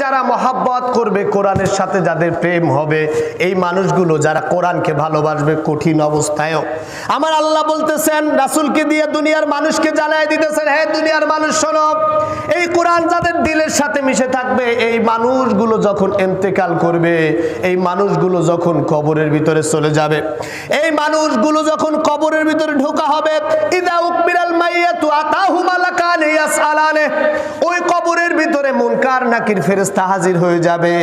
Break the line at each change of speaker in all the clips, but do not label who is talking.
যারা মহব্বত করবে, কোরআনের সাথে যাদের প্রেম হবে, এই মানুষগুলো যারা কোরআনকে ভালোবাসবে কঠিন অবস্থায়ও, আমার আল্লাহ বলতেছেন রাসূলকে দিয়ে দুনিয়ার মানুষকে জানায় দিতেছেন, হে দুনিয়ার মানুষ শোনো, এই কোরআন যাদের দিলের সাথে মিশে থাকবে, এই মানুষগুলো যখন ইন্তেকাল করবে, এই মানুষগুলো যখন কবরের ভিতরে চলে যাবে, এই মানুষগুলো যখন কবরের ভিতরে ঢোকা হবে, ইদা উকবিরাল মাইয়াতু আতাহু মালাকান ইয়াসআলানে, ওই কবরের ভিতরে মুনকার নাকির ফেরেশতা হাজির হয়ে যাবে।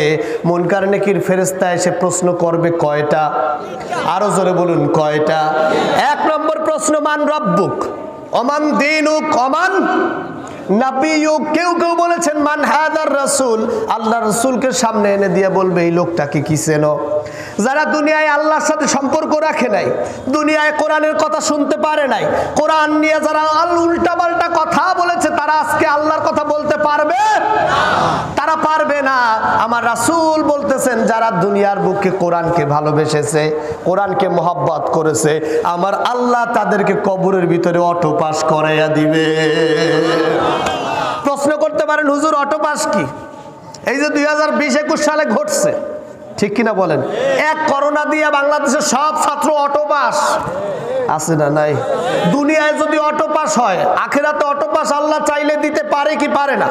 মুনকার নাকির ফেরেশতা এসে প্রশ্ন করবে কয়টা? আরো জোরে বলুন কয়টা? এক নম্বর প্রশ্ন, মান রব্বুক ওমান দীনুক ওমান নাবিয়ুক। কেউ কেউ বলেছেন মান হাদার রাসূল, আল্লাহ রাসূলকে সামনে এনে দিয়ে বলবে এই লোকটাকে কি চেনো? যারা দুনিয়ায় আল্লাহর সাথে সম্পর্ক রাখে নাই, দুনিয়ায় কোরআনের কথা শুনতে পারে নাই, কোরআন নিয়ে যারা উল্টাপাল্টা কথা বলেছে, তারা আজকে আল্লাহর কথা বলতে পারবে না, তারা পারবে না। আমার রাসূল বলতেছেন যারা দুনিয়ার বুকে কোরআনকে ভালোবেসেছে, কোরআনকে মহব্বত করেছে, আমার আল্লাহ তাদেরকে কবরের ভিতরে অটো পাস করাইয়া দিবে। প্রশ্ন করতে পারেন হুজুর অটো পাস কি? এই যে 2020-21 সালে ঘটছে, ঠিক কিনা বলেন? এক করোনা দিয়ে বাংলাদেশের সব ছাত্র অটো পাস আছে না নাই? দুনিয়ায় যদি অটো পাস হয়, আখিরাতে অটো পাস আল্লাহ চাইলে দিতে পারে কি পারে না?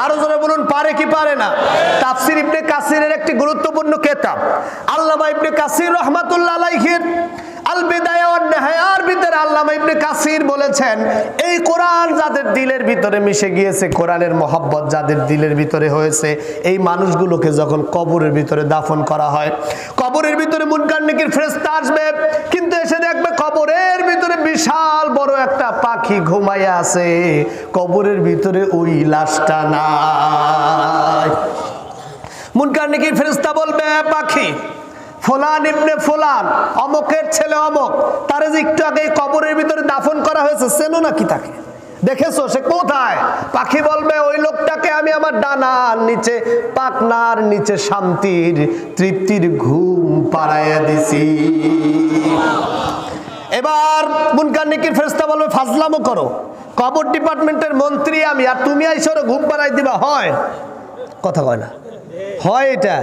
আরো জোরে বলুন পারে কি পারে না? তাফসীর ইবনে কাসিরের একটি গুরুত্বপূর্ণ কিতাব, আল্লামা ইবনে কাসির রাহমাতুল্লাহ আলাইহির আল বিদায়া ওয়ান নিহায়ার ভিতরে আল্লামা ইবনে কাসির বলেছেন, এই কোরআন যাদের দিলের ভিতরে মিশে গিয়েছে, কোরআনের মহব্বত যাদের দিলের ভিতরে হয়েছে, এই মানুষগুলোকে যখন কবরের ভিতরে দাফন করা হয়, কবরের ভিতরে মুনকার নাকির ফেরেশতা আসবে, কিন্তু এসে দেখবে কবরের ভিতরে বিশাল বড় একটা পাখি ঘুমাইয়া আছে, কবরের ভিতরে ওই লাশটা নাই। মুনকার নাকির ফেরেশতা বলবে, পাখি ফুলান ইবনে ফুলান, অমকের ছেলে অমক, তারে যে একটু আগে কবরের ভিতরে দাফন করা হয়েছে, চেনো নাকি তাকে? দেখেছো সে কোথায়? পাখি বলবে ওই লোকটাকে আমি আমার ডানার নিচে, পাখনার নিচে শান্তির তৃপ্তির ঘুম পাড়াইয়া দিছি। এবার মুনকার নাকির ফেরেশতা বলবে ফাজলামো করো, কবর ডিপার্টমেন্টের মন্ত্রী আমি, আর তুমি আইসো ঘুম পাড়াই দিবা? হয় কথা কয় না? হয় এটা?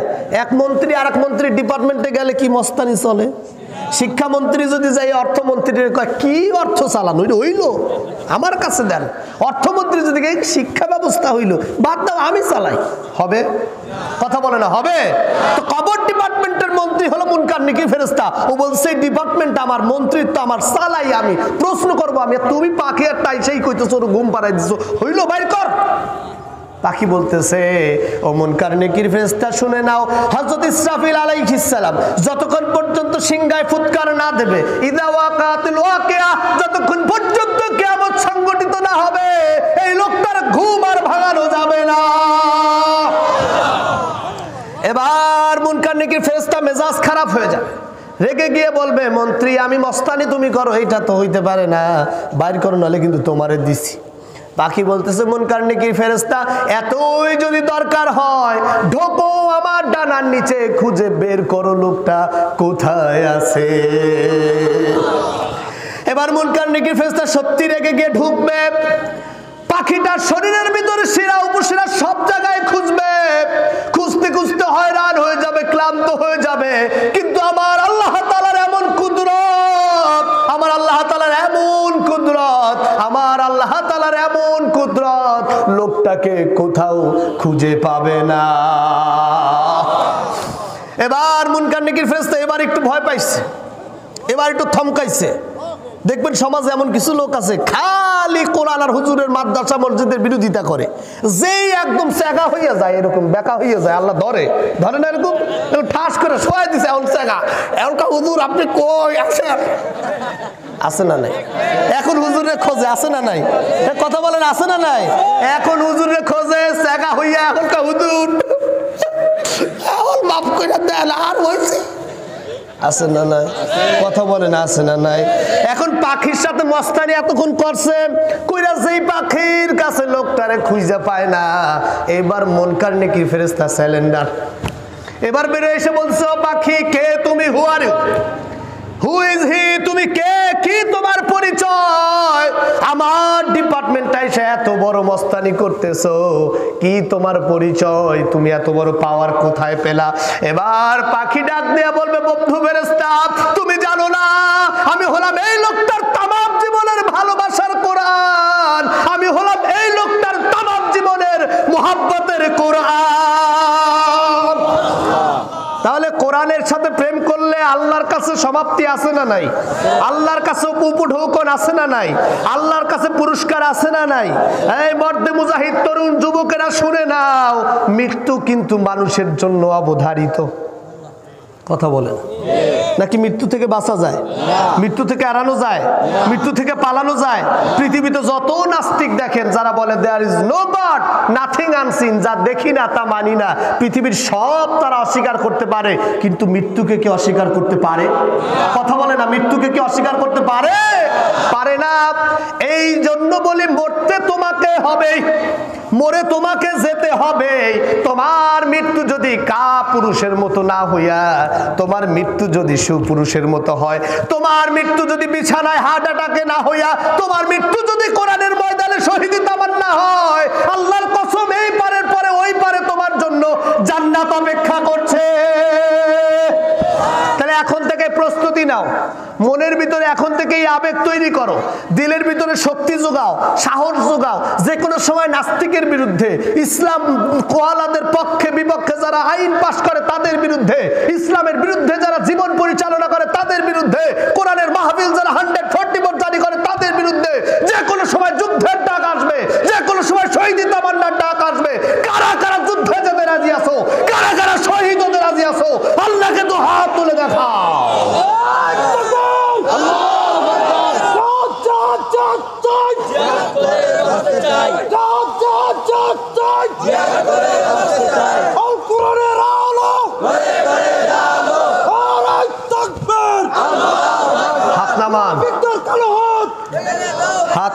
এক মন্ত্রী আর এক মন্ত্রীর ডিপার্টমেন্টে গেলে কি মস্তানি চলে? শিক্ষামন্ত্রী যদি যাই অর্থমন্ত্রীর কয় কি অর্থ চালানো হইলো, আমার কাছে দেন। অর্থমন্ত্রী যদি শিক্ষা ব্যবস্থা হইলো, বাদ দাও আমি চালাই, হবে? কথা বলে না হবে? তো কবর ডিপার্টমেন্টের মন্ত্রী হলো মুনকার নাকির ফেরেশতা, ও বলছে ডিপার্টমেন্ট আমার, মন্ত্রিত্ব আমার, চালাই আমি, প্রশ্ন করবো আমি। তুমি পাখি আর টাইসেই কইতেছো ঘুম পাড়াই দিছো, হইলো বাইর কর। পাখি বলতেছে ও মুনকার নাকির ফেরেশতা শুনে নাও, হযরত ইসরাফিল আলাইহিস সালাম যতক্ষণ পর্যন্ত সিংহায় ফুৎকার না দেবে, ইদা ওয়াকাতুল ওয়াকিয়া, যতক্ষণ পর্যন্ত কিয়ামত সংঘটিত না হবে, এই লোকটার ঘুম আর ভাঙানো যাবে না। এবার মুনকার নাকির ফেরেশতা মেজাজ খারাপ হয়ে যাবে, রেগে গিয়ে বলবে মন্ত্রী আমি মস্তানি তুমি করো, এইটা তো হইতে পারে না, বাইর করো, নাহলে কিন্তু তোমারে দিছি। পাখি বলতেছে মুনকার নাকির ফেরেশতা এতই যদি দরকার হয়, ঢোকো আমার ডানার নিচে, খুঁজে বের করো লোকটা কোথায় আছে। এবার মুনকার নাকির ফেরেশতা সত্যি রেগে গিয়ে ঢুকবে, পাখিটার শরীরের ভিতরে শিরা উপশিরা সব জায়গায় খুঁজবে, খুঁজতে খুঁজতে হয়রান হয়ে যাবে, ক্লান্ত হয়ে যাবে, কিন্তু আমার আল্লাহ তাআলার এমন কুদরত, আমার আল্লাহ তাআলার এমন কুদরত, আমার আল্লাহ তাআলার এমন কুদরত, লোকটাকে কোথাও খুঁজে পাবে না। এবার মুনকার নাকির ফেরেশতা এবার একটু ভয় পাইছে, এবার একটু থমকাইছে। দেখবেন সমাজে এমন কিছু লোক আছে খালি কোরআন আর হুজুরের মাদ্রাসা মসজিদের বিরোধিতা করে, যেই একদম চেগা হইয়া যায়, এরকম বেকা হইয়া যায়, আল্লাহ ধরে না এরকম ঠাস করে শোয়াই দিছে, এখন চেগা, এমনকা হুজুর আপনি কই আছেন? আছে না নাই? এখন হুজুরের খোঁজে, আছে না নাই? কথা বলেন আছে না নাই? এখন হুজুরের খোঁজে চেগা হইয়া, এখনকার হুজুর এখন মাফ করে দেন, আর হয়েছে, আছে না নাই? কথা বলেন আছে না নাই? এখন পাখির সাথে মস্তানি এতক্ষণ করছে, কইরা যেই পাখির কাছে লোকটারে খুঁজে পায় না, এবার মুনকার নাকির ফেরেশতা স্যালেন্ডার। এবার বেরিয়ে এসে বলছে ও পাখি কে তুমি, হু are you? Who is he, তুমি কে, কি তোমার পরিচয়? আমার ডিপার্টমেন্টে এসে এত বড় মস্তানি করতেছো, কি তোমার পরিচয়? তুমি এত বড় পাওয়ার কোথায় পেলা? এবার পাখি ডাক দিয়ে বলবে, বন্ধু ফেরেশতা, তুমি জানো না আমি হলাম এই লোকটার তামাম জীবনের ভালোবাসার কোরআন, আমি হলাম এই লোকটার তামাম জীবনের মুহাব্বতের কোরআন। তাহলে কোরআনের সাথে প্রেম করলে আল্লাহর কাছে সমাপ্তি আছে না নাই? আল্লাহর কাছে উপঢৌকন আছে না নাই? আল্লাহর কাছে পুরস্কার আছে না নাই? এই মর্দে মুজাহিদ তরুণ যুবকেরা শুনে নাও, মৃত্যু কিন্তু মানুষের জন্য অবধারিত। কথা বলেন নাকি? মৃত্যু থেকে বাঁচা যায়? মৃত্যু থেকে এড়ানো যায়? মৃত্যু থেকে পালানো যায়? পৃথিবীতে যত নাস্তিক দেখেন যারা বলে there is no God, nothing unseen, যা দেখি না তা মানি না, পৃথিবীর সব তারা অস্বীকার করতে পারে, কিন্তু মৃত্যুকে কি অস্বীকার করতে পারে? কথা বলে না, মৃত্যুকে কি অস্বীকার করতে পারে? পারে না। এই জন্য বলি মরতে তোমাকে হবে, মরে তোমাকে যেতে হবে। তোমার মৃত্যু যদি কাপুরুষের মতো না হইয়া তোমার মৃত্যু যদি সুপুরুষের মতো হয়, তোমার মৃত্যু যদি বিছানায় হার্ট অ্যাটাকে না হইয়া তোমার মৃত্যু যদি কোরআনের ময়দানে শহীদি তামান্না হয়, আল্লাহর কসম এই পারের পরে ওই পারে তোমার জন্য জান্নাত অপেক্ষা করছে। তাহলে এখন থেকে প্রস্তুতি নাও, মনের ভিতরে এখন থেকেই আবেগ তৈরি করো, দিলের ভিতরে শক্তি যোগাও, সাহস যোগাও। যে কোনো সময় নাস্তিকের বিরুদ্ধে, ইসলাম কোয়ালাদের পক্ষে বিপক্ষে যারা আইন পাশ করে তাদের বিরুদ্ধে, ইসলামের বিরুদ্ধে যারা জীবন পরিচালনা করে তাদের বিরুদ্ধে, কোরআনের মাহফিল যারা 144 জারি করে তাদের বিরুদ্ধে যে কোনো সময় যুদ্ধের ডাক আসবে, যে কোনো সময় শহীদ তামান্নার ডাক আসবে। কারা কারা যুদ্ধে যেতে রাজি আছো? কারা কারা শহীদ হতে রাজি আছো? আল্লাহকে তো হাত তুলে দেখাও। হাত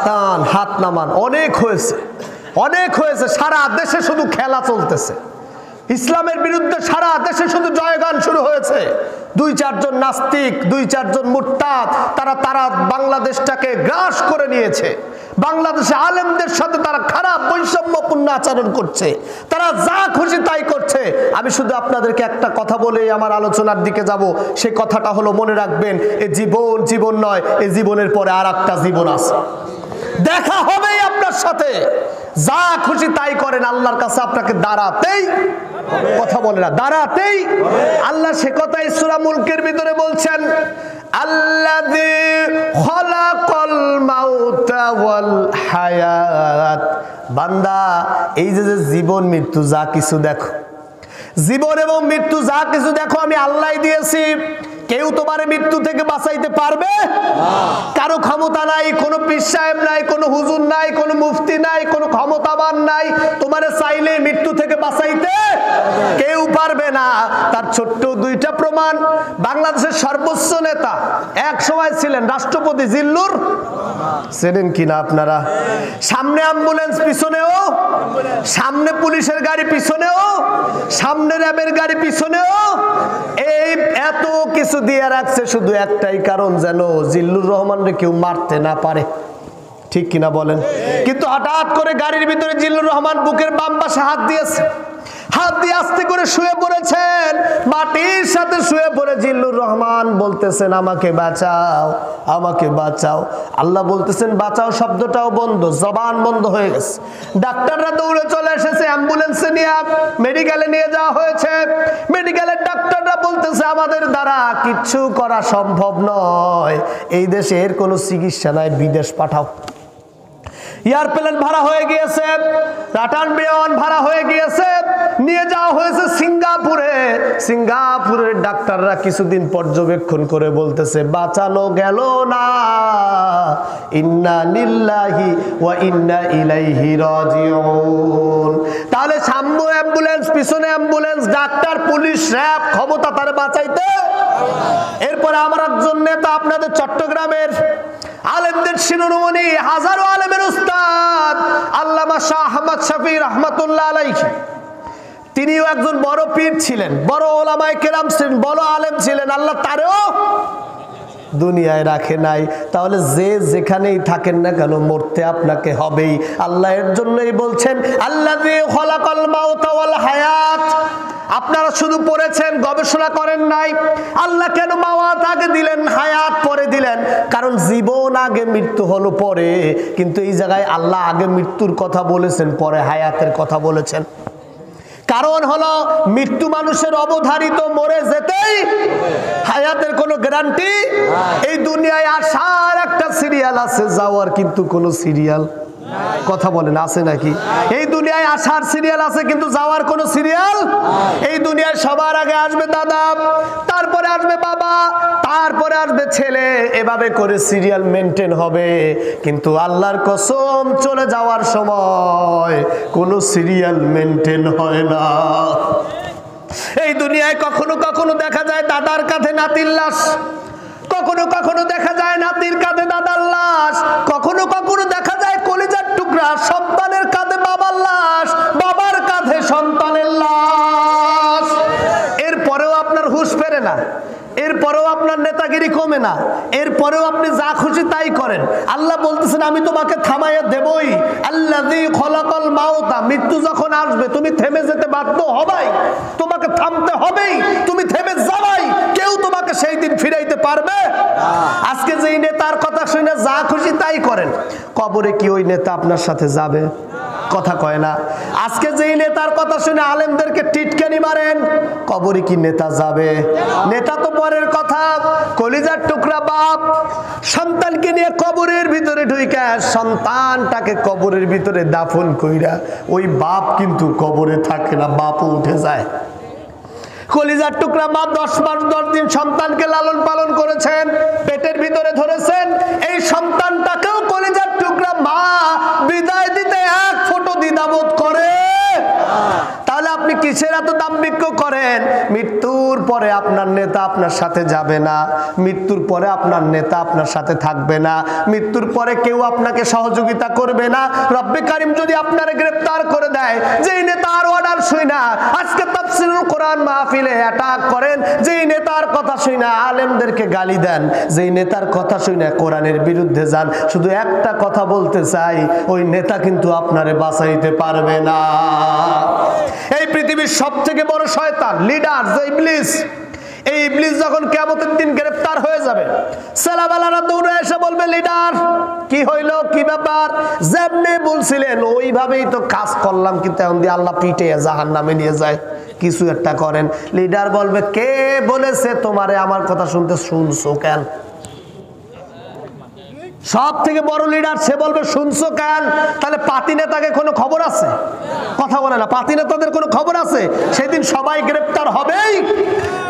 নামান, হাত নামান। অনেক হয়েছে, অনেক হয়েছে। সারা দেশে শুধু খেলা চলতেছে, ইসলামের বিরুদ্ধে সারা দেশে শুধু জয়গান শুরু হয়েছে। 2-4 জন নাস্তিক, 2-4 জন মুরতাদ, তারা বাংলাদেশটাকে গ্রাস করে নিয়েছে। বাংলাদেশে আলেমদের সাথে তারা খারাপ বৈষম্যপূর্ণ আচরণ করছে, তারা যা খুশি তাই করছে। আমি শুধু আপনাদেরকে একটা কথা বলে আমার আলোচনার দিকে যাব। সেই কথাটা হলো, মনে রাখবেন, এ জীবন জীবন নয়, এই জীবনের পরে আর একটা জীবন আছে। দেখা হবেই আপনার সাথে। যা খুশি তাই করেন, আল্লাহর কাছে আপনাকে দাঁড়াতেই, কথা বলে না, দাঁড়াতেই। আল্লাহ সে কথাই সূরা মুলকের ভিতরে বলছেন, আল্লাযী খালাকাল মাউতা ওয়াল হায়াত। বান্দা, এই যে জীবন মৃত্যু যা কিছু দেখো, জীবন এবং মৃত্যু যা কিছু দেখো আমি আল্লাহই দিয়েছি। কেউ তোমার মৃত্যু থেকে বাঁচাইতে পারবে? কারো ক্ষমতা নাই, কোনো পীর সাহেব নাই, কোনো হুজুর নাই, কোনো মুফতি নাই, কোনো ক্ষমতাবান নাই তোমারে চাইলে মৃত্যু থেকে বাঁচাইতে কেউ পারবে না। তার ছোট্ট 2টা প্রমাণ। বাংলাদেশের সর্বোচ্চ নেতা এক সময় ছিলেন রাষ্ট্রপতি জিল্লুর, চেনেন কিনা আপনারা? সামনে অ্যাম্বুলেন্স, পিছনেও, সামনে পুলিশের গাড়ি, পিছনেও সামনে র্যাবের গাড়ি, পিছনেও এই এত কিছু দিয়ে রাখছে শুধু একটাই কারণ, যেন জিল্লুর রহমানরে কেউ মারতে না পারে। ঠিক কিনা বলেন? কিন্তু হঠাৎ করে গাড়ির ভিতরে জিল্লুর রহমান বুকের বাম পাশে হাত দিয়েছে, হাত দিয়ে আস্তে করে শুয়ে পড়েছেন, মাটির সাথে শুয়ে পড়ে জিল্লুর রহমান বলতেছেন, আমাকে বাঁচাও, আমাকে বাঁচাও। আল্লাহ বলতেছেন, বাঁচাও শব্দটাও বন্ধ, জবান বন্ধ হয়ে গেছে। ডাক্তাররা দৌড়ে চলে এসেছে, অ্যাম্বুলেন্সে নিয়ে মেডিকেলে নিয়ে যাওয়া হয়েছে। মেডিকেলের ডাক্তাররা বলতেছে, আমাদের দ্বারা কিচ্ছু করা সম্ভব নয়, এই দেশে এর কোনো চিকিৎসা নাই, বিদেশ পাঠাও। এয়ারপ্লেন ভাড়া হয়ে গিয়েছে, রাটান বিমান ভাড়া হয়ে গিয়েছে, নিয়ে যাওয়া হয়েছে সিঙ্গাপুরে। সিঙ্গাপুরের ডাক্তাররা কিছুদিন পর্যবেক্ষণ করে বলতেছে, বাঁচানো গেল না, ইন্না লিল্লাহি ওয়া ইন্না ইলাইহি রাজিউন। তাহলে সামনে অ্যাম্বুলেন্স, পিছনে অ্যাম্বুলেন্স, ডাক্তার, পুলিশ, র্যাব, ক্ষমতা তারে বাঁচাইতে। এরপরে আমার একজন নেতা আপনাদের চট্টগ্রামের আলেমদের শিরোমণি, হাজারো আলেমের উস্তাদ আল্লামা শাহ আহমদ শফি রহমাতুল্লাহ আলাইহি, তিনিও একজন বড় পীর ছিলেন, বড় ওলামায়ে কেরাম ছিলেন, বড় আলেম ছিলেন। আল্লাহ তারেও দুনিয়ায় রাখে নাই। তাহলে যে যেখানেই থাকেন না কেন মরতে আপনাকে হবেই। আল্লাহ এর জন্যই বলছেন আল্লাযী খালাকাল মাউতা ওয়াল হায়াত। আপনারা শুধু পড়েছেন, গবেষণা করেন নাই। আল্লাহ কেন মাওয়াত আগে দিলেন, হায়াত পরে দিলেন? কারণ জীবন আগে, মৃত্যু হলো পরে। কিন্তু এই জায়গায় আল্লাহ আগে মৃত্যুর কথা বলেছেন, পরে হায়াতের কথা বলেছেন। কারণ হলো মৃত্যু মানুষের অবধারিত, মরে যেতেই, হায়াতের কোনো গ্যারান্টি। এই দুনিয়ায় আসার একটা সিরিয়াল আছে, যাওয়ার কিন্তু কোনো সিরিয়াল, কথা বলেন আছে নাকি? এই দুনিয়ায় আসার সিরিয়াল আছে কিন্তু যাওয়ার কোনো সিরিয়াল। এই দুনিয়ায় সবার আগে আসবে দাদা, তারপরে আসবে বাবা, তারপরে আসবে ছেলে, এভাবে করে সিরিয়াল মেনটেন হবে। কিন্তু আল্লাহর কসম, চলে যাওয়ার সময় কোনো সিরিয়াল মেনটেন হয় না। এই দুনিয়ায় কখনো কখনো দেখা যায় দাদার কাঁধে নাতির লাশ, কখনো কখনো দেখা যায় নাতির কাঁধে দাদার লাশ, কখনো কখনো দেখা যায় কলিজার টুকরা সন্তানের কাঁধে বাবার লাশ, বাবার কাঁধে সন্তানের লাশ। এরপরেও আপনার হুঁশ ফেরে না, এরপরেও আপনার নেতাগিরি কমে না, এরপরেও আপনি যা খুশি তাই করেন। আল্লাহ বলতেছেন আমি তোমাকে থামাইয়া দেবই। আল্লাযী খালাকাল মাউতা, মৃত্যু যখন আসবে তুমি থেমে যেতে বাধ্য হবাই, তোমাকে থামতে হবেই, তুমি থেমে যাবাই। কেউ তোমাকে সেই দিন ফিরাইতে পারবে? আজকে যেই নেতার কথা শুনে যা খুশি তাই করেন, কবরে কি ওই নেতা আপনার সাথে যাবে? কথা কয় না। আজকে যেই নেতার কথা শুনে আলেমদেরকে টিটকানি মারেন, কবরে কি নেতা যাবে? নেতা তো পরের কথা। কলিজার টুকরা বাপ সন্তানকে নিয়ে কবরের ভিতরে ঢুইকা, সন্তানটাকে কবরের ভিতরে দাফন কইরা, ওই বাপ কিন্তু কবরে থাকে না, বাপও উঠে যায়। কলিজার টুকরা মা 10 মাস 10 দিন সন্তানকে লালন পালন করেছেন, পেটের ভিতরে ধরেছেন। এই সন্তানটাকেও কলিজার টুকরা মা বিদায় দিতে এক ফোঁটা দ্বিধাবোধ করে। তাহলে আপনি কিসের এত দাম্ভিক্য করেন? মৃত্যুর পরে আপনার নেতা আপনার সাথে যাবে না, মৃত্যুর পরে আপনার নেতা আপনার সাথে থাকবে না, মৃত্যুর পরে কেউ আপনাকে সহযোগিতা করবে না। রব্বে কারিম যদি আপনারে গ্রেফতার করে দেয়, যেই নেতার অর্ডার শুই না আজকে তাফসীরুল কোরআন মাহফিলে অ্যাটাক করেন, যেই নেতার কথা শুই না আলেমদেরকে গালি দেন, যেই নেতার কথা শুই না কোরআনের বিরুদ্ধে যান, শুধু একটা কথা বলতে চাই, ওই নেতা কিন্তু আপনারে বাঁচাইতে পারবে না। এই পৃথিবীর সবথেকে বড় শয়তান, লিডার যে ইবলিস, এই ইবলিস যখন কিয়ামতের দিন গ্রেফতার হয়ে যাবে, ছেলেবেলারা দৌড়ে এসে বলবে লিডার কি হইলো, কি ব্যাপার? যেমনি বলছিলেন ওইভাবেই তো কাজ করলাম, কিন্তু এখন দিয়ে আল্লাহ পিটে জাহান্নামে নিয়ে যায়, কিছু একটা করেন। লিডার বলবে কে বলেছে তোমারে আমার কথা শুনতে, শুনছো কেন? সব থেকে বড় লিডার সে বলবে শুনছো কেন? তাহলে পাতি নেতাকে কোনো খবর আছে? কথা বলে না। পাতি নেতাদের কোনো খবর আছে? সেদিন সবাই গ্রেফতার হবেই।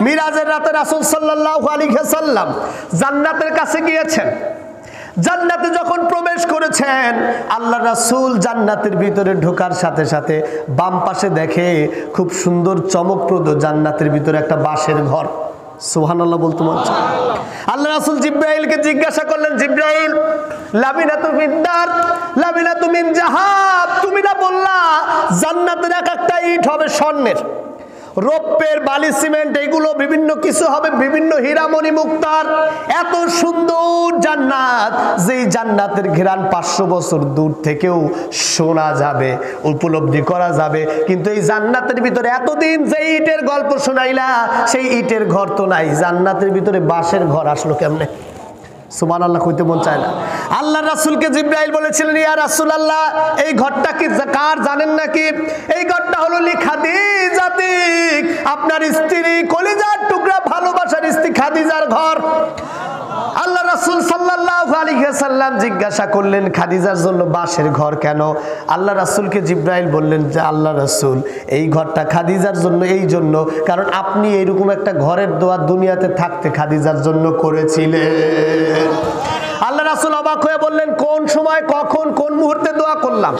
মিরাজের রাতে রাসূল সাল্লাল্লাহু আলাইহি ওয়াসাল্লাম জান্নাতের কাছে গিয়েছেন। জান্নাতে যখন প্রবেশ করেছেন, আল্লাহ রাসূল জান্নাতের ভিতরে ঢোকার সাথে সাথে বাম পাশে দেখে খুব সুন্দর চমকপ্রদ জান্নাতের ভিতরে একটা বাঁশের ঘর। সুবহানাল্লাহ বলতে মন চায়। আল্লাহ রাসূল জিবরাইলকে জিজ্ঞাসা করলেন, জিবরাইল লাবিনাতু ফিদ্দার লাবিনাতু মিন জাহাব, তুমি না বললা জান্নাতের এক একটা ইট হবে স্বর্ণের, রৌপ্যের, বালি, সিমেন্ট, এগুলো বিভিন্ন কিছু হবে, বিভিন্ন হীরামণি মুক্তার। এত সুন্দর জান্নাত, যেই জান্নাতের ঘ্রাণ 500 বছর দূর থেকেও শোনা যাবে, উপলব্ধি করা যাবে। কিন্তু এই জান্নাতের ভিতরে এতদিন যে ইটের গল্প শোনাইলা, সেই ইটের ঘর তো নাই, জান্নাতের ভিতরে বাঁশের ঘর আসলো কেমনে? সুবহানাল্লাহ কইতে মন চায় না। আল্লাহ রাসূলকে জিবরাইল বলেছিলেন, ইয়া রাসূলুল্লাহ এই ঘরটা কি কার জানেন নাকি? এই ঘরটা হলো খাদিজাতিক, আপনার স্ত্রী, কলিজার টুকরা ভালোবাসার স্ত্রী খাদিজার ঘর। আল্লাহ রাসূল সাল্লাল্লাহু আলাইহি ওয়াসাল্লাম জিজ্ঞাসা করলেন খাদিজার জন্য বাঁশের ঘর কেন? আল্লাহ রাসূলকে জিবরাইল বললেন যে আল্লাহ রাসূল এই ঘরটা খাদিজার জন্য এই জন্য কারণ আপনি এইরকম একটা ঘরের দোয়া দুনিয়াতে থাকতে খাদিজার জন্য করেছিলেন। আল্লাহ রাসূল অবাক হয়ে বললেন কোন সময়, কখন, কোন মুহূর্তে দোয়া করলাম?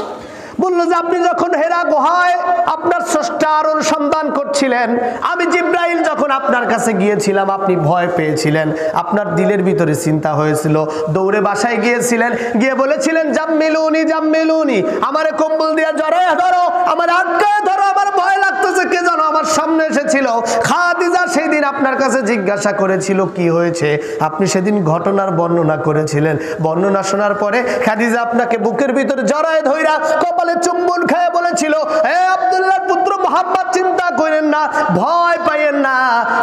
বলল যে আপনি যখন হেরা গুহায় আপনার স্রষ্টার অনুসন্ধান করছিলেন, আমি জিবরাইল যখন আপনার কাছে গিয়েছিলাম আপনি ভয় পেয়েছিলেন, আপনার দিলের ভিতরে চিন্তা হয়েছিল, দৌড়ে বাসায় গিয়েছিলেন, গিয়ে বলেছিলেন জাম্মিলুনি জাম্মিলুনি, আমারে কম্বল দিয়ে জড়ায় ধরো, আমার আটকায় ধরো, আমার ভয় লাগতেছে, কে যেন আমার সামনে এসেছিল, খাদিজা সেদিন আপনার কাছে জিজ্ঞাসা করেছিল কি হয়েছে, আপনি সেদিন ঘটনার বর্ণনা করেছিলেন। বর্ণনা শোনার পরে খাদিজা আপনাকে বুকের ভিতরে জড়ায় ধইরা কপালে চুম্বন খেয়ে বলেছিল, হে আব্দুল্লাহর পুত্র মুহাম্মদ, চিন্তা করেন না, ভয় পাইয়েন না,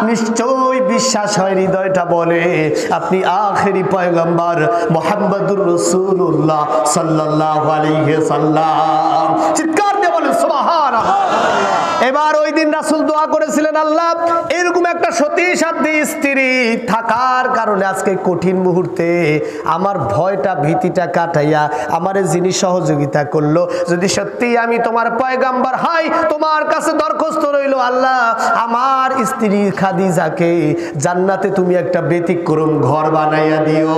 নিশ্চয়ই বিশ্বাস হয় হৃদয়টা বলে আপনি আখেরি পয়গম্বর মুহাম্মদুর রাসূলুল্লাহ সাল্লাল্লাহু আলাইহি সাল্লাম। চিৎকার দিয়ে বলেন সুবহানাল্লাহ। এবার ওই দিন রাসূল দোয়া করেছিলেন, আল্লাহ এরকম একটা সতী সাধ্বী স্ত্রী থাকার কারণে আজকে কঠিন মুহূর্তে আমার ভয়টা ভীতিটা কাটাইয়া আমারে যিনি সহযোগিতা করলো, যদি সত্যি আমি তোমার পয়গম্বর হই, তোমার কাছে দরখাস্ত রইল আল্লাহ আমার স্ত্রী খাদিজাকে জান্নাতে তুমি একটা ব্যতিক্রম ঘর বানাইয়া দিও।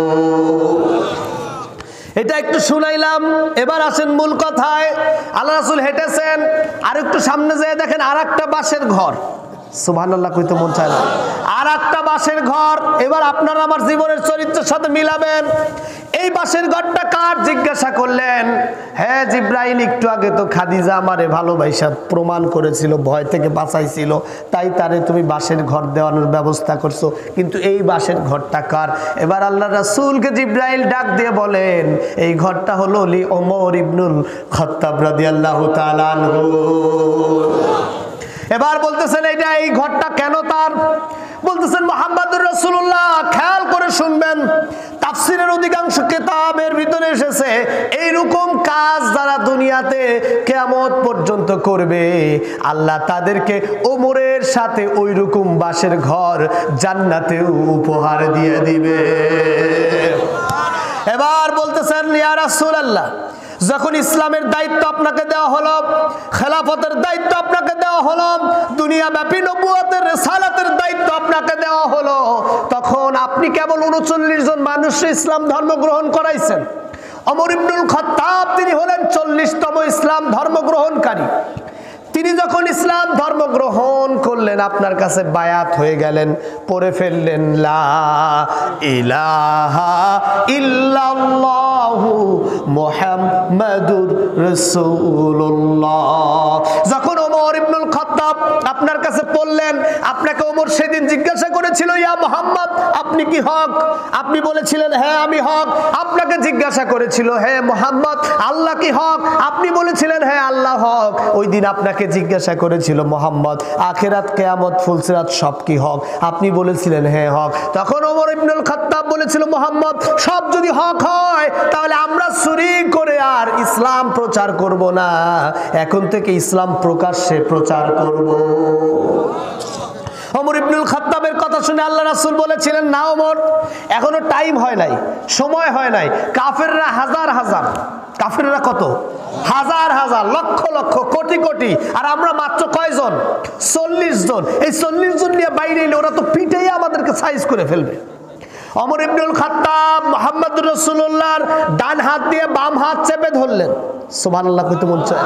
এটা একটু শুনাইলাম। এবার আসেন মূল কথায়। আল্লাহ রাসূল হেঁটেছেন, আর একটু সামনে যেয়ে দেখেন আর একটা বাঁশের ঘর। সুবহানাল্লাহ কইতে মন চায় না। আর একটা বাঁশের ঘর। এবার আপনারা আমার জীবনের চরিত্রের সাথে মিলাবেন। এই বাঁশের ঘরটা কার জিজ্ঞাসা করলেন? হ্যাঁ জিব্রাইল, একটু আগে তো খাদিজা আমারে ভালোবাসা প্রমাণ করেছিল, ভয় থেকে বাঁচাইছিল, তাই তারে তুমি বাঁশের ঘর দেওয়ানোর ব্যবস্থা করছো, কিন্তু এই বাঁশের ঘরটা কার? এবার আল্লাহ রাসূলকে জিব্রাইল ডাক দিয়ে বলেন, এই ঘরটা হলো লি ওমর ইবনুল খাত্তাব রাদিয়াল্লাহু তাআলা আনহু। এবার বলতেছেন এইটা, এই ঘরটা কেন তার? বলতেছেন মুহাম্মদুর রাসূলুল্লাহ, খেয়াল করে শুনবেন, তাফসীরের অধিকাংশ কিতাবের ভিতরে এসেছে এইরকম কাজ যারা দুনিয়াতে কিয়ামত পর্যন্ত করবে, আল্লাহ তাদেরকে ওমরের সাথে ওইরকম বাঁশের ঘর জান্নাতেও উপহার দিয়ে দিবে। এবার বলতেছেন ইয়া রাসূলুল্লাহ, যখন ইসলামের দায়িত্ব আপনাকে দেওয়া হলো, খেলাফতের দায়িত্ব আপনাকে দেওয়া হলো, দুনিয়াব্যাপী নবুয়তের রিসালাতের দায়িত্ব আপনাকে দেওয়া হলো, তখন আপনি কেবল 39 জন মানুষকে ইসলাম ধর্ম গ্রহণ করাইছেন। ওমর ইবনুল খাত্তাব তিনি হলেন 40তম ইসলাম ধর্ম গ্রহণকারী। তিনি যখন ইসলাম ধর্ম গ্রহণ করলেন, আপনার কাছে বায়াত হয়ে গেলেন, পড়ে ফেললেন লা ইলাহা ইল্লাল্লাহু মুহাম্মাদুর রাসূলুল্লাহ। যখন ওমর ইবনুল খাত্তাব আপনার কাছে পড়লেন, আপনাকে ওমর সেদিন জিজ্ঞাসা করেছিল, ইয়া মুহাম্মদ আপনি কি হক? আপনি বলেছিলেন হ্যাঁ আমি হক। আপনাকে জিজ্ঞাসা করেছিল, হে মুহাম্মদ আল্লাহ কি হক? আপনি বলেছিলেন হ্যাঁ আল্লাহ হক। ওই দিন আপনাকে জিজ্ঞাসা করেছিল, মুহাম্মদ আখিরাত কিয়ামত ফুলসিরাত সব কি হক? আপনি বলেছিলেন হ্যাঁ হক। তখন ওমর ইবনুল খাত্তাব বলেছিল, মুহাম্মদ সব যদি হক হয় তাহলে আমরা চুরি করে আর ইসলাম প্রচার করব না, এখন থেকে ইসলাম প্রকাশ্যে প্রচার করব। ওমর ইবনুল খাত্তাবের কথা শুনে আল্লাহ রাসূল বলেছিলেন, না ওমর, এখনো টাইম হয় নাই, সময় হয় নাই। কাফেররা হাজার হাজার, কাফেররা কত হাজার হাজার, লক্ষ লক্ষ, কোটি কোটি, আর আমরা মাত্র কয়জন? 40 জন। এই 40 জন নিয়ে বাইরে এলে ওরা তো পিটেই আমাদেরকে সাইজ করে ফেলবে। ওমর ইবনুল খাত্তাব মুহাম্মদুর রাসূলুল্লাহর ডান হাত দিয়ে বাম হাত চেপে ধরলেন। সুবহানাল্লাহ কইতে মন চায়।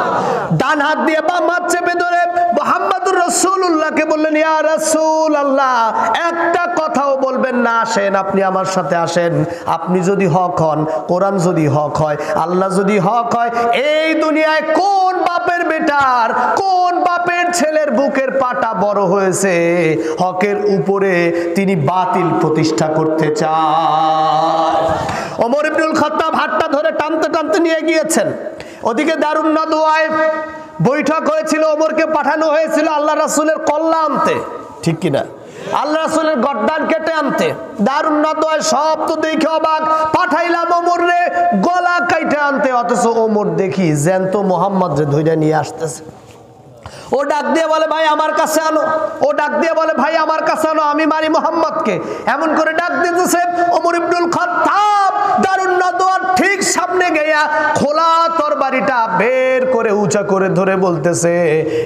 ডান হাত দিয়ে বাম হাত চেপে ধরে মুহাম্মদুর রাসূলুল্লাহকে বললেন, ইয়া রাসূলুল্লাহ একটা কথাও বলবেন না, আসেন আপনি আমার সাথে আসেন। আপনি যদি হক হন, কোরআন যদি হক হয়, আল্লাহ যদি হক হয়, এই দুনিয়ায় কোন বাপের বেটার, কোন বাপের ছেলের বুকের পাটা বড় হয়েছে হকের উপরে তিনি বাতিল প্রতিষ্ঠা করতে চায়। ওমর ইবনুল খাত্তাব হাতটা ধরে টানতে টানতে নিয়ে গিয়েছেন। ওদিকে দারুন নাদওয়ায় বৈঠক হয়েছিল, ওমরকে পাঠানো হয়েছিল আল্লাহ রাসূলের কল্লা আনতে, ঠিক কিনা? আল্লাহ রাসূলের গর্দান কেটে আনতে। দারুন নাদওয়ায় সব তো দেখে অবাক, পাঠাইলাম ওমর রে গলা কাইটে আনতে, অথচ ওমর দেখি জ্যান্ত মুহাম্মদ রে ধইরা নিয়ে আসতেছে। ও ডাক দিয়ে বলে, ভাই আমার কাছে আনো। ও ডাক দিয়ে বলে, ভাই আমার কাছে আনো, আমি মারি মুহাম্মদকে। এমন করে ডাক দিতেছে। ওমর ইবনুল খাত্তাব দারুন নাদওয়ার ঠিক সামনে গিয়া খোলা তরবারিটা বের করে উঁচা করে ধরে বলতেছে,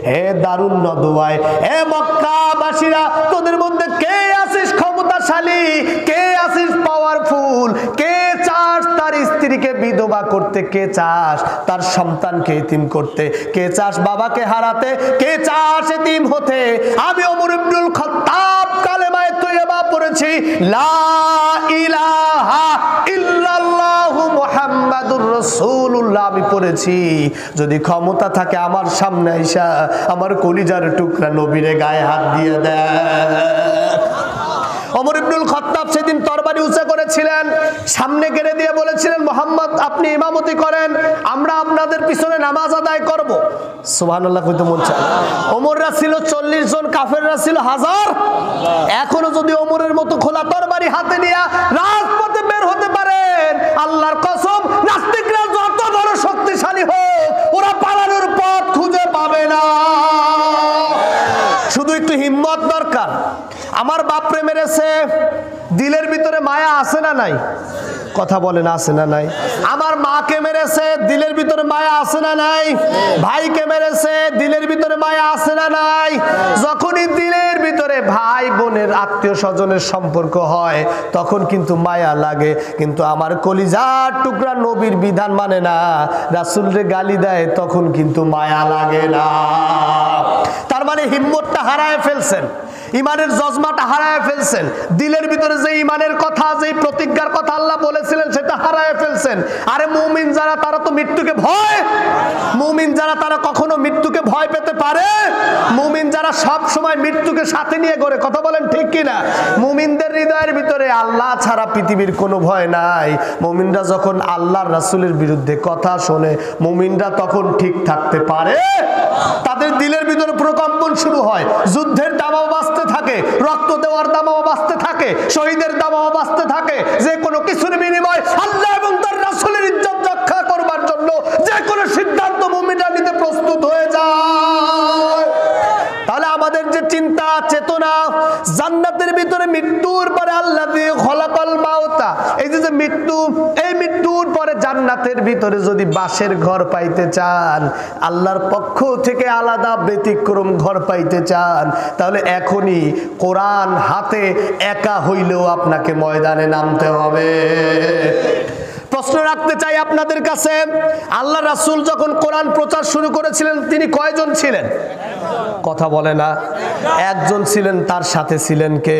হে দারুন নাদওয়ায়, হে মক্কাবাসীরা, তোদের মধ্যে কে আছিস ক্ষমতাশালী, কে আছিস পাওয়ারফুল, কে চাস তার স্ত্রীকে স্ত্রীকে বিধবা করতে, কে চাস তার সন্তানকে এতিম করতে, কে চাস বাবাকে হারাতে, কে চাস এতিম হতে। আমি ওমর ইবনুল খাত্তাব কালেমায়ে তয়্যিবা পড়েছি, লা ইলাহা ইল্লাল্লাহু মুহাম্মাদুর রাসূলুল্লাহ আমি পড়েছি। যদি ক্ষমতা থাকে আমার সামনে আইসা আমার কলিজার টুকরা নবীরে গায়ে হাত দিয়ে দেয়। ওমর ইবনুল খাত্তাব সেদিন তরবারি উঁচা করেছিলেন, সামনে গেড়ে দিয়ে বলেছিলেন, মুহাম্মদ আপনি ইমামতি করেন, আমরা আপনাদের পিছনে নামাজ আদায় করব। সুবহানাল্লাহ কইতে মন চায়। ওমররা ছিল 40 জন, কাফেররা ছিল 1000। এখনো যদি ওমরের মতো খোলা তরবারি হাতে নিয়ে রাজপথে বের হতে পারেন, আল্লাহর কসম নাস্তিকরা যত বড় শক্তিশালী হোক ওরা পালানোর পথ খুঁজে পাবে না। শুধু একটু হিম্মত দরকার। আমার বাপরে মেরেছে, দিলের ভিতরে মায়া আছে না নাই? কথা বলেন আছে না নাই? আমার মাকে মেরেছে, দিলের ভিতরে মায়া আছে না নাই? ভাইকে মেরেছে, দিলের ভিতরে মায়া আছে না নাই? যখনই দিলের ভিতরে ভাই বোনের আত্মীয় স্বজনের সম্পর্ক হয় তখন কিন্তু মায়া লাগে। কিন্তু আমার কলিজার টুকরা নবীর বিধান মানে না, রাসূলরে গালি দেয়, তখন কিন্তু মায়া লাগে না। তার মানে হিম্মতটা হারায় ফেলছেন, ইমানের জজমাটা হারায় ফেলছেন, দিলের ভিতরে যে ইমানের কথা, যে প্রতিজ্ঞার কথা আল্লাহ বলেছিলেন সেটা হারায় ফেলছেন। আরে মুমিন যারা তারা তো মৃত্যুকে ভয়, মুমিন যারা তারা কখনো মৃত্যুকে ভয় পেতে পারে? মুমিন যারা সব সময় মৃত্যুকে সাথে নিয়ে ঘোরে, কথা বলেন ঠিক কিনা? মুমিনদের হৃদয়ের ভিতরে আল্লাহ ছাড়া পৃথিবীর কোনো ভয় নাই। মুমিনরা যখন আল্লাহর রাসূলের বিরুদ্ধে কথা শোনে, মুমিনরা তখন ঠিক থাকতে পারে? তাদের দিলের ভিতরে প্রকম্পন শুরু হয়, যুদ্ধের দামাও বাজতে থাকে, রক্ত দেওয়ার দামাও বাজতে থাকে, শহীদের দামাও বাজতে থাকে। যে কোনো কিছুর বিনিময় আল্লাহ এবং তার রাসূলের ইজ্জত রক্ষা করবার জন্য যে কোনো সিদ্ধান্ত মুমিনরা নিতে প্রস্তুত হয়ে যায়। তাহলে আমাদের যে চিন্তা চেতনা, জান্নাতের ভিতরে মৃত্যুর পরে আল্লাহ দিয়ে খলাকাল মাউতা, এই যে মৃত্যু, এই মৃত্যুর পরে জান্নাতের ভিতরে যদি বাসের ঘর পাইতে চান, আল্লাহর পক্ষ থেকে আলাদা ব্যতিক্রম ঘর পাইতে চান, তাহলে এখনই কোরআন হাতে একা হইলেও আপনাকে ময়দানে নামতে হবে। প্রশ্ন রাখতে চাই আপনাদের কাছে, আল্লাহ রাসূল যখন কোরআন প্রচার শুরু করেছিলেন তিনি কয়জন ছিলেন? কথা বলে না। একজন ছিলেন, তার সাথে ছিলেন কে?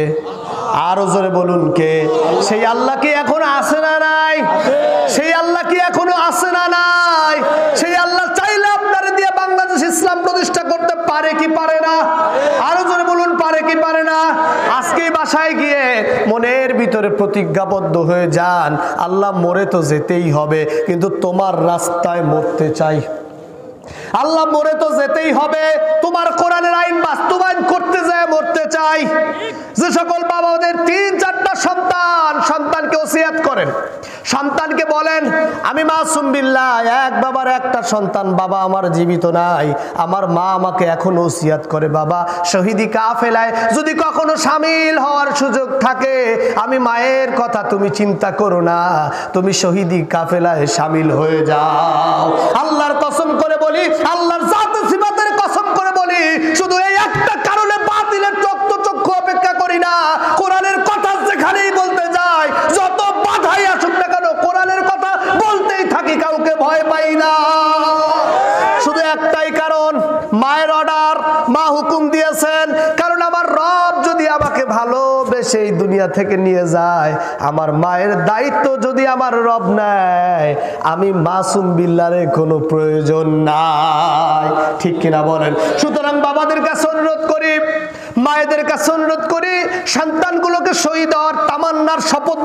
আরো জোরে বলুন কে? সেই আল্লাহ কি এখনো আছে না নাই? সেই আল্লাহ কি এখনো আছে না নাই? সেই আল্লাহ চাইলে আপনারা দিয়ে বাংলাদেশ ইসলাম প্রতিষ্ঠা করতে পারে কি পারে না? আরো জোরে বলুন পারে কি পারে না? আজকে বাসায় গিয়ে মনের ভিতরে প্রতিজ্ঞাবদ্ধ হয়ে যান, আল্লাহ মরে তো যেতেই হবে, কিন্তু তোমার রাস্তায় মরতে চাই। আল্লাহ মরে তো যেতেই হবে, তোমার কোরআনের আইন বাস্তবায়ন করতে যায় মরতে চাই। যে সকল বাবাদের 3-4টা সন্তান, সন্তানকে ওসিয়াত করেন, সন্তানকে বলেন আমি মাসুম বিল্লাহ, এক বাবার একটা সন্তান, বাবা আমার জীবিত নাই, আমার মা আমাকে এখন ওসিয়াত করে, বাবা শহীদি কাফেলায় যদি কখনো শামিল হওয়ার সুযোগ থাকে, আমি মায়ের কথা তুমি চিন্তা করো না, তুমি শহীদি কাফেলায় শামিল হয়ে যাও। আল্লাহর কসম করে বলি, আল্লাহর জাত সিফাতের কসম করে বলি, শুধু এই একটা কারণে বাতিলের চক্ষু অপেক্ষা করি না, কোরআনের কথা যেখানেই বলতে যাই, যত বাধাই আসুক না কেন কোরআনের কথা বলতেই থাকি, কাউকে ভয় পাই না। শুধু একটাই কারণ, মায়ের অর্ডার, মা হুকুম দিয়েছেন। কারণ আমার রব যদি আমাকে ভালোবেসে এই দুনিয়া থেকে নিয়ে যায়, আমার মায়ের দায়িত্ব যদি আমার রব নেয়, আমি মাসুম বিল্লাহর কোনো প্রয়োজন নাই। ঠিক কিনা বলেন? সুতরাং বাবাদের কাছে অনুরোধ করি, মায়েদের কাছে অনুরোধ করি, সন্তানগুলোকে শহীদ হওয়ার তামান্নার শপথ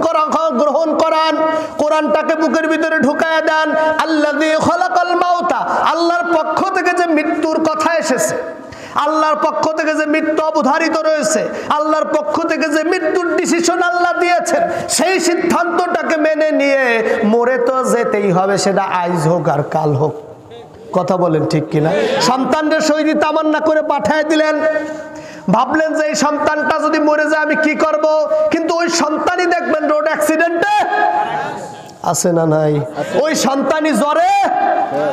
গ্রহণ করান, কোরআনটাকে বুকের ভিতরে ঢুকায় দেন। আল্লাযী খলাকাল মাউতা, আল্লাহর পক্ষ থেকে যে মৃত্যুর কথা এসেছে, আল্লাহর পক্ষ থেকে যে মৃত্যু অবধারিত রয়েছে, আল্লাহর পক্ষ থেকে যে মৃত্যুর ডিসিশন আল্লাহ দিয়েছেন, সেই সিদ্ধান্তটাকে মেনে নিয়ে মরে তো যেতেই হবে, সেটা আজ হোক আর কাল হোক। কথা বলেন ঠিক কিনা? সন্তানদের শহীদি তামান্না করে পাঠিয়ে দিলেন, ভাবলেন যে এই সন্তানটা যদি মরে যায় আমি কি করব, কিন্তু ওই সন্তানই দেখবেন রোড অ্যাক্সিডেন্টে আছে না নাই, ওই সন্তানই জ্বরে,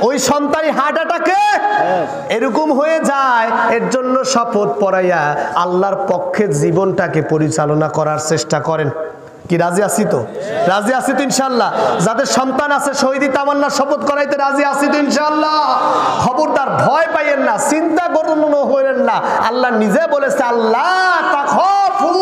ওই সন্তানই হার্ট অ্যাটাকে এরকম হয়ে যায়। এর জন্য শপথ পড়াইয়া আল্লাহর পক্ষে জীবনটাকে পরিচালনা করার চেষ্টা করেন। কি রাজি আছি তো? রাজি আছি তো ইনশাআল্লাহ? যাদের সন্তান আছে শহীদি তামান্না শপথ করাইতে রাজি আছি তো ইনশাআল্লাহ? খবরদার ভয় পাইয়েন না, চিন্তা করুন হইলেন না। আল্লাহ নিজে বলেছে আল্লাহ তাখাফু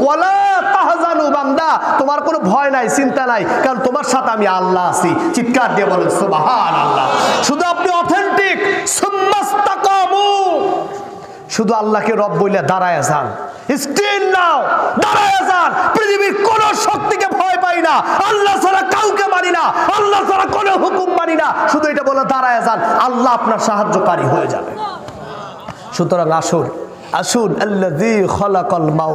ওয়ালা তাহজানু, বান্দা তোমার কোনো ভয় নাই, চিন্তা নাই, কারণ তোমার সাথে আমি আল্লাহ আছি। চিৎকার দিয়ে বলেন সুবহানাল্লাহ। শুধু আপনি অথেন্টিক সুম্মাস্তাকামু, শুধু আল্লাহকে রব বইলে দাঁড়ায় যান, স্টিল নাও, দাঁড়ায় যান। পৃথিবীর কোন শক্তিকে ভয় পাই না, আল্লাহ ছাড়া কাউকে মানি না, আল্লাহ ছাড়া কোনো হুকুম মানি না, শুধু এটা বলে দাঁড়ায় যান, আল্লাহ আপনার সাহায্যকারী হয়ে যাবে। সুতরাং আসুন আসুন, আল্লাযী খালাকাল মাউত